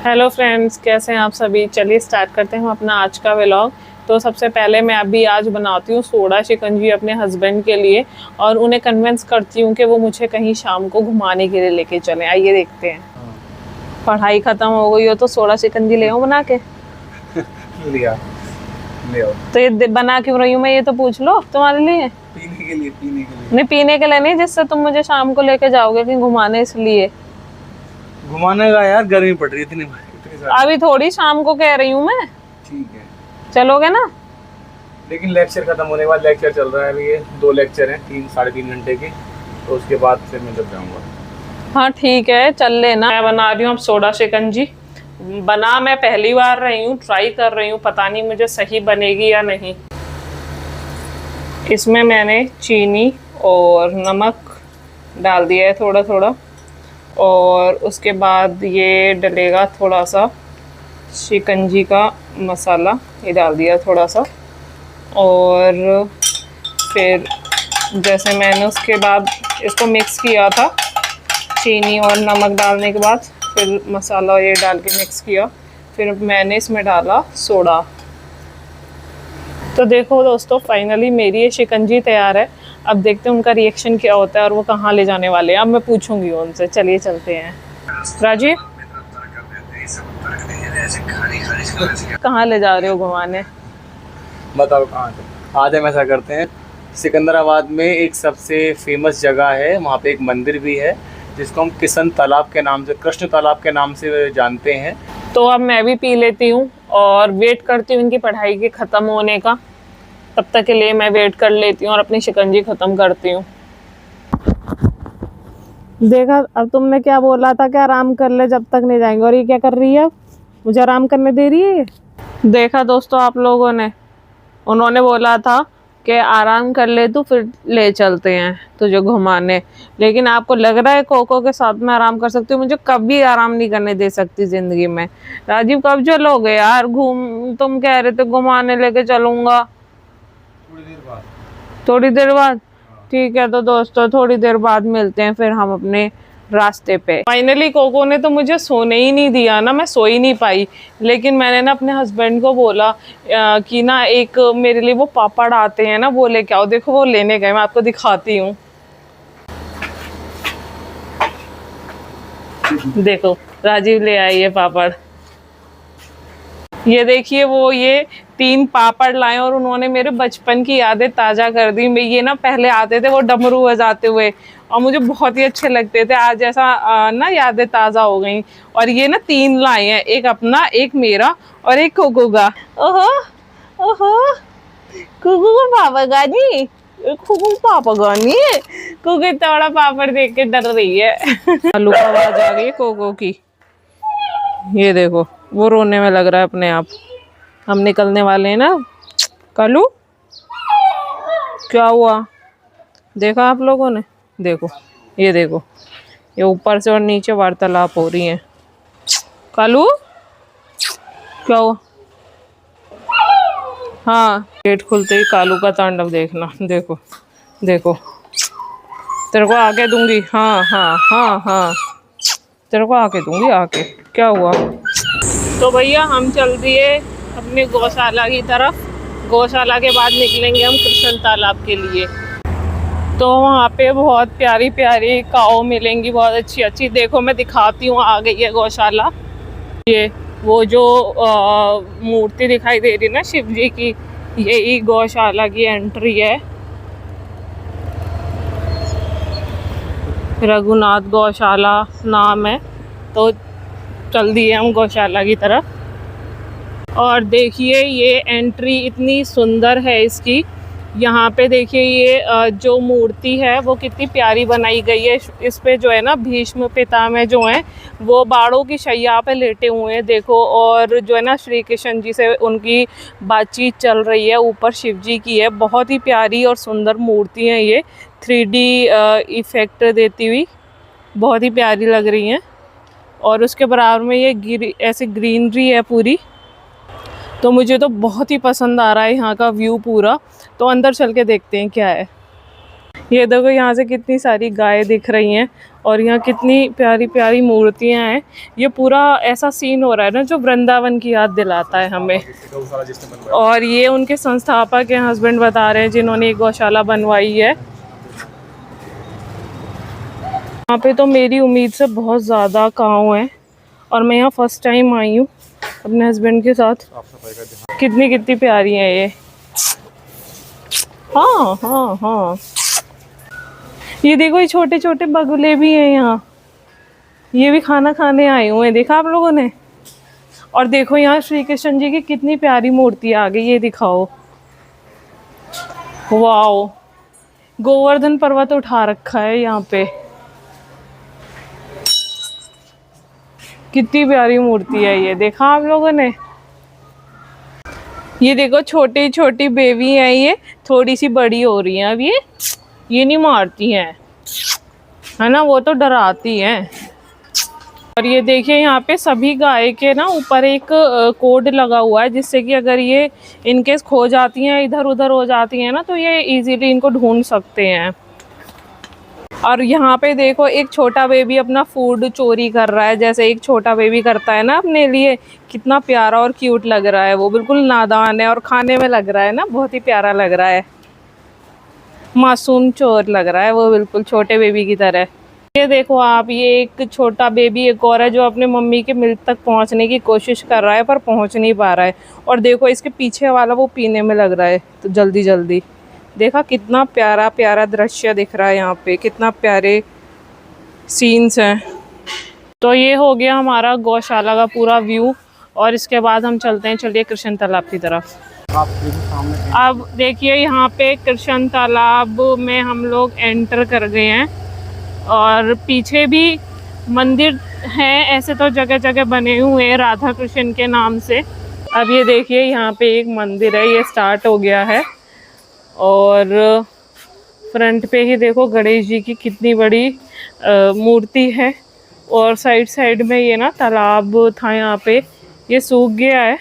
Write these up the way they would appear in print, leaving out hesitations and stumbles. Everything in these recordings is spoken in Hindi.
हेलो फ्रेंड्स, कैसे हैं आप सभी। चलिए स्टार्ट करते हैं हम अपना आज का व्लॉग। तो सबसे पहले मैं अभी आज बनाती हूँ सोडा शिकंजी अपने हस्बैंड के लिए और उन्हें कन्विंस करती हूँ कि वो मुझे कहीं शाम को घुमाने के लिए लेके चलें। आइए देखते हैं। पढ़ाई ख़त्म हो गई हो तो सोडा शिकंजी ले आओ बना के। लिया ले आओ। तो ये बना क्यों रही हूँ मैं, ये तो पूछ लो तुम्हारे लिए। पीने के लिए नहीं, पीने के लिए नहीं, जिससे तुम मुझे शाम को लेके जाओगे कहीं घुमाने, इसलिए। घुमाने का यार, गर्मी पड़ रही है इतनी अभी थोड़ी शाम को कह रही हूँ मैं। ठीक है, चलोगे ना। लेकिन लेक्चर खत्म होने के बाद, लेक्चर चल रहा है अभी, ये 2 लेक्चर हैं 3-3.5 घंटे के, तो उसके बाद फिर मैं जब जाऊंगा। हाँ ठीक है, चल लेना। मैं बना रही हूँ अब सोडा शिकंजी। बना मैं पहली बार रही हूँ, ट्राई कर रही हूँ, पता नहीं मुझे सही बनेगी या नहीं। इसमें मैंने चीनी और नमक डाल दिया है थोड़ा थोड़ा, और उसके बाद ये डलेगा थोड़ा सा शिकंजी का मसाला, ये डाल दिया थोड़ा सा। और फिर जैसे मैंने उसके बाद इसको मिक्स किया था, चीनी और नमक डालने के बाद फिर मसाला ये डाल के मिक्स किया, फिर मैंने इसमें डाला सोडा। तो देखो दोस्तों, फाइनली मेरी ये शिकंजी तैयार है। अब देखते हैं उनका रिएक्शन क्या होता है और वो कहाँ ले जाने वाले हैं। अब मैं पूछूंगी उनसे। चलिए चलते हैं। राजीव, कहाँ ले जा रहे हो घुमाने? बताओ कहाँ से। आज हम ऐसा करते हैं, सिकंदराबाद में एक सबसे फेमस जगह है, वहाँ पे एक मंदिर भी है जिसको हम किशन तालाब के नाम से, कृष्ण तालाब के नाम से जानते हैं। तो अब मैं भी पी लेती हूँ और वेट करती हूँ इनकी पढ़ाई के ख़त्म होने का। तब तक के लिए मैं वेट कर लेती हूँ और अपनी शिकंजी ख़त्म करती हूँ। देखा, अब तुमने क्या बोला था कि आराम कर ले जब तक नहीं जाएंगे, और ये क्या कर रही है? अब मुझे आराम करने दे रही है। देखा दोस्तों, आप लोगों ने, उन्होंने बोला था कि आराम कर ले तू, फिर ले चलते हैं तुझे घुमाने। लेकिन आपको लग रहा है कोको के साथ में आराम कर सकती हूँ? मुझे कभी आराम नहीं करने दे सकती ज़िंदगी में। राजीव, कब चलोगे यार घूम? तुम कह रहे थे घुमाने लेके चलूँगा। थोड़ी देर बाद। ठीक है, तो दोस्तों थोड़ी देर बाद मिलते हैं फिर हम अपने रास्ते पे। फाइनली कोको ने तो मुझे सोने ही नहीं दिया ना, मैं सो ही नहीं पाई। लेकिन मैंने ना अपने हस्बैंड को बोला कि ना एक मेरे लिए वो पापड़ आते हैं ना, वो लेके आओ। देखो वो लेने गए, मैं आपको दिखाती हूँ। देखो राजीव ले आई है पापड़। ये देखिए, वो ये 3 पापड़ लाए और उन्होंने मेरे बचपन की यादें ताज़ा कर दी। मैं ये ना पहले आते थे वो डमरू बजाते हुए, और मुझे बहुत ही अच्छे लगते थे। आज ऐसा ना यादें ताज़ा हो गई। और ये ना 3 लाए हैं, एक अपना, एक मेरा और एक कोको का। ओहो ओहो, कोको को पापा गानी, कोको पापा गानी। कोको इतना बड़ा पापड़ देख के डर रही है। आलू का आवाज आ गई कोको की। ये देखो, वो रोने में लग रहा है अपने आप। हम निकलने वाले हैं ना। कालू, क्या हुआ? देखा आप लोगों ने? देखो, ये देखो, ये ऊपर से और नीचे वार्तालाप हो रही है। कालू, क्या हुआ? हाँ, गेट खुलते ही कालू का तांडव देखना। देखो देखो, तेरे को आके दूंगी। हाँ हाँ हाँ हाँ, तेरे को आके दूंगी, आके। क्या हुआ? तो भैया हम चल दिए अपने गौशाला की तरफ। गौशाला के बाद निकलेंगे हम कृष्ण तालाब के लिए। तो वहाँ पे बहुत प्यारी प्यारी काऊ मिलेंगी, बहुत अच्छी अच्छी। देखो मैं दिखाती हूँ, आ गई है गौशाला। ये वो जो मूर्ति दिखाई दे रही है ना शिव जी की, यही गौशाला की एंट्री है। रघुनाथ गौशाला नाम है। तो चल दिए हम गौशाला की तरफ। और देखिए ये एंट्री इतनी सुंदर है इसकी। यहाँ पे देखिए ये जो मूर्ति है वो कितनी प्यारी बनाई गई है। इस पे जो है ना भीष्म पितामह जो हैं वो बाड़ों की शैया पे लेटे हुए हैं, देखो। और जो है ना श्री कृष्ण जी से उनकी बातचीत चल रही है। ऊपर शिव जी की है, बहुत ही प्यारी और सुंदर मूर्ति है ये। 3D इफ़ेक्ट देती हुई बहुत ही प्यारी लग रही हैं। और उसके बराबर में ये ऐसे ग्रीनरी है पूरी। तो मुझे तो बहुत ही पसंद आ रहा है यहाँ का व्यू पूरा। तो अंदर चल के देखते हैं क्या है। ये देखो यहाँ से कितनी सारी गाय दिख रही हैं और यहाँ कितनी प्यारी प्यारी मूर्तियाँ हैं। ये पूरा ऐसा सीन हो रहा है ना जो वृंदावन की याद दिलाता है हमें। और ये उनके संस्थापक के हस्बैंड बता रहे हैं जिन्होंने एक गौशाला बनवाई है। यहाँ पे तो मेरी उम्मीद से बहुत ज़्यादा काऊ हैं और मैं यहाँ फर्स्ट टाइम आई हूँ अपने हस्बैंड के साथ। कितनी कितनी प्यारी हैं ये। हाँ हाँ हाँ, ये देखो ये छोटे छोटे बगुले भी हैं यहाँ, ये भी खाना खाने आए हुए हैं, देखा आप लोगों ने। और देखो यहाँ श्री कृष्ण जी की कितनी प्यारी मूर्ति आ गई, ये दिखाओ। वाओ, गोवर्धन पर्वत उठा रखा है यहाँ पे। कितनी प्यारी मूर्ति है ये, देखा आप लोगों ने। ये देखो छोटी छोटी बेबी है, ये थोड़ी सी बड़ी हो रही है अब। ये नहीं मारती हैं, है ना, वो तो डराती हैं। और ये देखिए यहाँ पे सभी गाय के ना ऊपर एक कोड लगा हुआ है, जिससे कि अगर ये इनकेस खो जाती हैं, इधर उधर हो जाती हैं ना, तो ये इजीली इनको ढूंढ सकते हैं। और यहाँ पे देखो एक छोटा बेबी अपना फूड चोरी कर रहा है, जैसे एक छोटा बेबी करता है ना अपने लिए। कितना प्यारा और क्यूट लग रहा है, वो बिल्कुल नादान है और खाने में लग रहा है ना, बहुत ही प्यारा लग रहा है। मासूम चोर लग रहा है वो, बिल्कुल छोटे बेबी की तरह। ये देखो आप, ये एक छोटा बेबी एक और है जो अपने मम्मी के मिल्क तक पहुंचने की कोशिश कर रहा है पर पहुंच नहीं पा रहा है। और देखो इसके पीछे वाला वो पीने में लग रहा है, तो जल्दी जल्दी। देखा कितना प्यारा प्यारा दृश्य दिख रहा है यहाँ पे, कितना प्यारे सीन्स हैं। तो ये हो गया हमारा गौशाला का पूरा व्यू, और इसके बाद हम चलते हैं, चलिए कृष्ण तालाब की तरफ। अब देखिए यहाँ पे कृष्ण तालाब में हम लोग एंटर कर गए हैं, और पीछे भी मंदिर हैं, ऐसे तो जगह जगह बने हुए हैं राधा कृष्ण के नाम से। अब ये देखिए यहाँ पे एक मंदिर है, ये स्टार्ट हो गया है। और फ्रंट पे ही देखो गणेश जी की कितनी बड़ी मूर्ति है। और साइड साइड में ये ना तालाब था यहाँ पे, ये सूख गया है।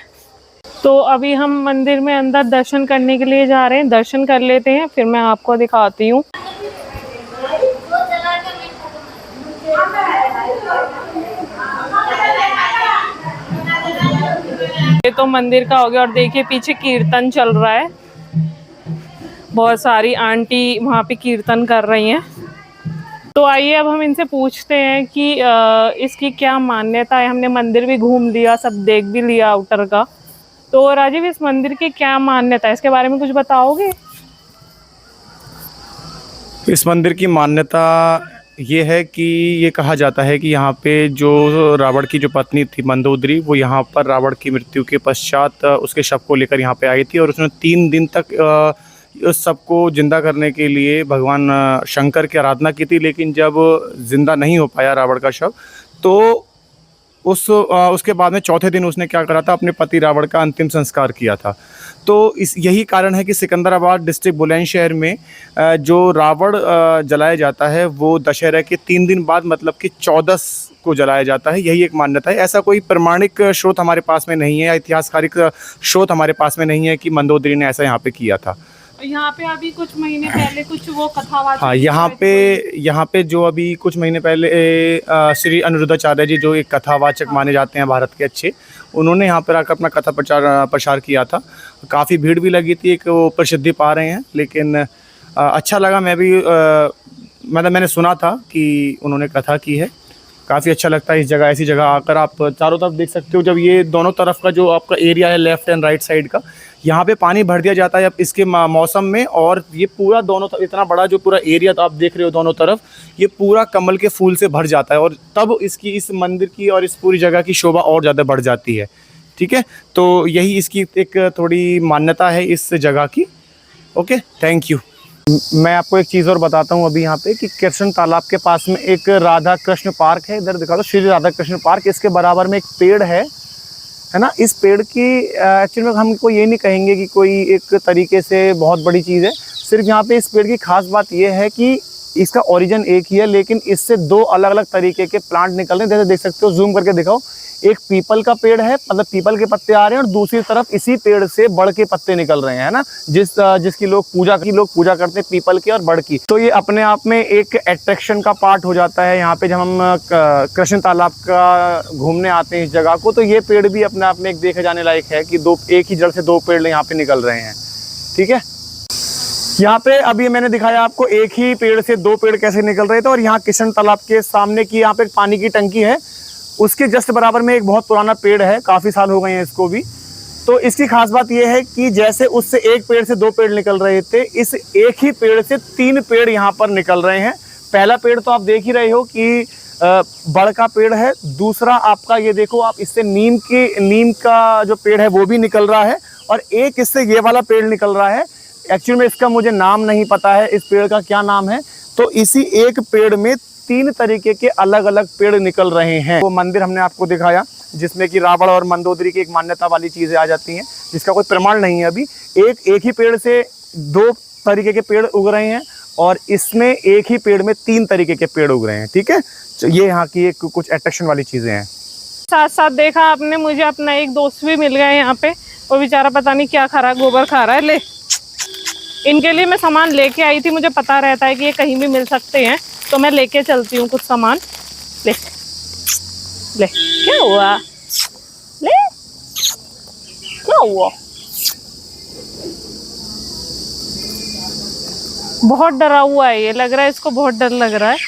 तो अभी हम मंदिर में अंदर दर्शन करने के लिए जा रहे हैं, दर्शन कर लेते हैं, फिर मैं आपको दिखाती हूँ। ये तो मंदिर का हो गया, और देखिए पीछे कीर्तन चल रहा है, बहुत सारी आंटी वहाँ पे कीर्तन कर रही हैं। तो आइए अब हम इनसे पूछते हैं कि इसकी क्या मान्यता है। हमने मंदिर भी घूम लिया, सब देख भी लिया आउटर का। तो राजीव, इस मंदिर की क्या मान्यता है, इसके बारे में कुछ बताओगे? इस मंदिर की मान्यता ये है कि ये कहा जाता है कि यहाँ पे जो रावण की जो पत्नी थी मंदोदरी, वो यहाँ पर रावण की मृत्यु के पश्चात उसके शव को लेकर यहाँ पे आई थी, और उसने 3 दिन तक उस शव को जिंदा करने के लिए भगवान शंकर की आराधना की थी। लेकिन जब जिंदा नहीं हो पाया रावण का शव, तो उसके बाद में चौथे दिन उसने क्या करा था, अपने पति रावण का अंतिम संस्कार किया था। तो यही कारण है कि सिकंदराबाद डिस्ट्रिक्ट बुलंदशहर में जो रावण जलाया जाता है वो दशहरा के 3 दिन बाद, मतलब कि 14 को जलाया जाता है। यही एक मान्यता है। ऐसा कोई प्रमाणिक स्रोत हमारे पास में नहीं है, ऐतिहासिक स्रोत हमारे पास में नहीं है कि मंदोदरी ने ऐसा यहाँ पे किया था। यहाँ पे अभी कुछ महीने पहले कुछ वो कथावाचक, हाँ, यहाँ पे जो अभी कुछ महीने पहले श्री अनिरुद्धाचार्य जी, जो एक कथावाचक माने जाते हैं भारत के अच्छे, उन्होंने यहाँ पर आकर अपना कथा प्रसार किया था। काफ़ी भीड़ भी लगी थी, एक वो प्रसिद्धि पा रहे हैं। लेकिन अच्छा लगा, मैं भी मतलब मैंने सुना था कि उन्होंने कथा की है। काफ़ी अच्छा लगता है इस जगह, ऐसी जगह आकर। आप चारों तरफ देख सकते हो, जब ये दोनों तरफ का जो आपका एरिया है लेफ़्ट एंड राइट साइड का, यहाँ पे पानी भर दिया जाता है अब इसके मौसम में। और ये पूरा दोनों इतना बड़ा जो पूरा एरिया तो आप देख रहे हो दोनों तरफ, ये पूरा कमल के फूल से भर जाता है, और तब इसकी, इस मंदिर की और इस पूरी जगह की शोभा और ज़्यादा बढ़ जाती है। ठीक है, तो यही इसकी एक थोड़ी मान्यता है इस जगह की। Okay, thank you. मैं आपको एक चीज़ और बताता हूँ अभी यहाँ पे, कि कृष्ण तालाब के पास में एक राधा कृष्ण पार्क है। इधर दिखा दो, श्री राधा कृष्ण पार्क। इसके बराबर में एक पेड़ है ना। इस पेड़ की एक्चुअली में हमको ये नहीं कहेंगे कि कोई एक तरीके से बहुत बड़ी चीज़ है। सिर्फ यहाँ पे इस पेड़ की खास बात ये है कि इसका ओरिजिन एक ही है, लेकिन इससे दो अलग अलग तरीके के प्लांट निकल रहे हैं। जैसे देख सकते हो, जूम करके दिखाओ, एक पीपल का पेड़ है, मतलब पीपल के पत्ते आ रहे हैं, और दूसरी तरफ इसी पेड़ से बड़ के पत्ते निकल रहे हैं, है ना, जिसकी लोग पूजा करते हैं, पीपल की और बड़ की। तो ये अपने आप में एक अट्रैक्शन का पार्ट हो जाता है। यहाँ पे जब हम कृष्ण तालाब का घूमने आते हैं इस जगह को, तो ये पेड़ भी अपने आप में एक देखे जाने लायक है कि एक ही जड़ से दो पेड़ यहाँ पे निकल रहे हैं। ठीक है, यहाँ पे अभी मैंने दिखाया आपको एक ही पेड़ से दो पेड़ कैसे निकल रहे थे। और यहाँ कृष्ण तालाब के सामने की यहाँ पे पानी की टंकी है, उसके जस्ट बराबर में एक बहुत पुराना पेड़ है, काफ़ी साल हो गए हैं इसको भी। तो इसकी खास बात यह है कि जैसे उससे एक पेड़ से दो पेड़ निकल रहे थे, इस एक ही पेड़ से तीन पेड़ यहाँ पर निकल रहे हैं। पहला पेड़ तो आप देख ही रहे हो कि बड़ का पेड़ है, दूसरा आपका ये देखो आप, इससे नीम का जो पेड़ है वो भी निकल रहा है, और एक इससे ये वाला पेड़ निकल रहा है। एक्चुअली में इसका मुझे नाम नहीं पता है, इस पेड़ का क्या नाम है। तो इसी एक पेड़ में तीन तरीके के अलग अलग पेड़ निकल रहे हैं। वो मंदिर हमने आपको दिखाया जिसमें कि रावण और मंदोदरी की एक मान्यता वाली चीज़ें आ जाती हैं, जिसका कोई प्रमाण नहीं है अभी। एक ही पेड़ से दो तरीके के पेड़ उग रहे हैं, और इसमें एक ही पेड़ में तीन तरीके के पेड़ उग रहे हैं। ठीक है, तो ये यहाँ की एक कुछ अट्रैक्शन वाली चीज़ें हैं। साथ साथ देखा आपने, मुझे अपना एक दोस्त भी मिल गया है यहाँ पे, वो बेचारा पता नहीं क्या खा रहा है, गोबर खा रहा है। ले, इनके लिए मैं सामान लेके आई थी, मुझे पता रहता है कि ये कहीं भी मिल सकते हैं, तो मैं लेके चलती हूँ कुछ सामान। ले ले, क्या हुआ? ले, क्या हुआ? बहुत डरा हुआ है ये, लग रहा है इसको बहुत डर लग रहा है,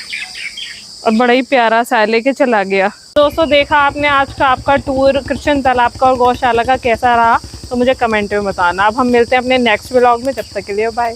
और बड़ा ही प्यारा सा लेके चला गया। दोस्तों देखा आपने आज का आपका टूर कृष्ण तालाब का और गौशाला का कैसा रहा, तो मुझे कमेंट में बताना। अब हम मिलते हैं अपने नेक्स्ट व्लॉग में, तब तक के लिए बाय।